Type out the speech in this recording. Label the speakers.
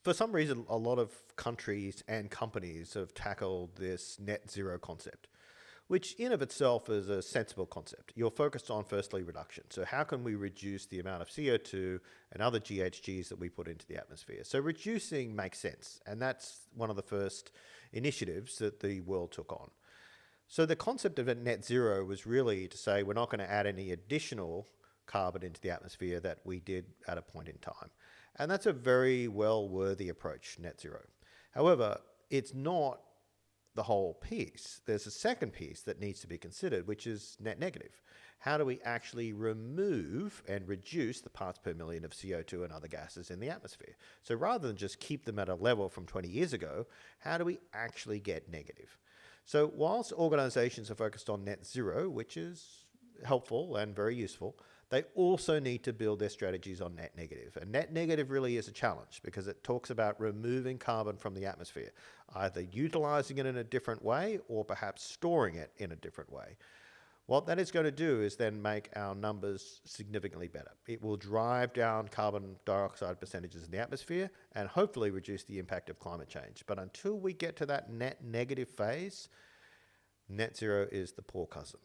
Speaker 1: For some reason, a lot of countries and companies have tackled this net zero concept, which in of itself is a sensible concept. You're focused on firstly reduction. So how can we reduce the amount of CO2 and other GHGs that we put into the atmosphere? So reducing makes sense. And that's one of the first initiatives that the world took on. So the concept of a net zero was really to say we're not going to add any additional carbon into the atmosphere that we did at a point in time. And that's a very well-worthy approach, net zero. However, it's not the whole piece. There's a second piece that needs to be considered, which is net negative. How do we actually remove and reduce the parts per million of CO2 and other gases in the atmosphere? So rather than just keep them at a level from 20 years ago, how do we actually get negative? So whilst organizations are focused on net zero, which is helpful and very useful, they also need to build their strategies on net negative. And net negative really is a challenge because it talks about removing carbon from the atmosphere, either utilizing it in a different way or perhaps storing it in a different way. What that is going to do is then make our numbers significantly better. It will drive down carbon dioxide percentages in the atmosphere and hopefully reduce the impact of climate change. But until we get to that net negative phase, net zero is the poor cousin.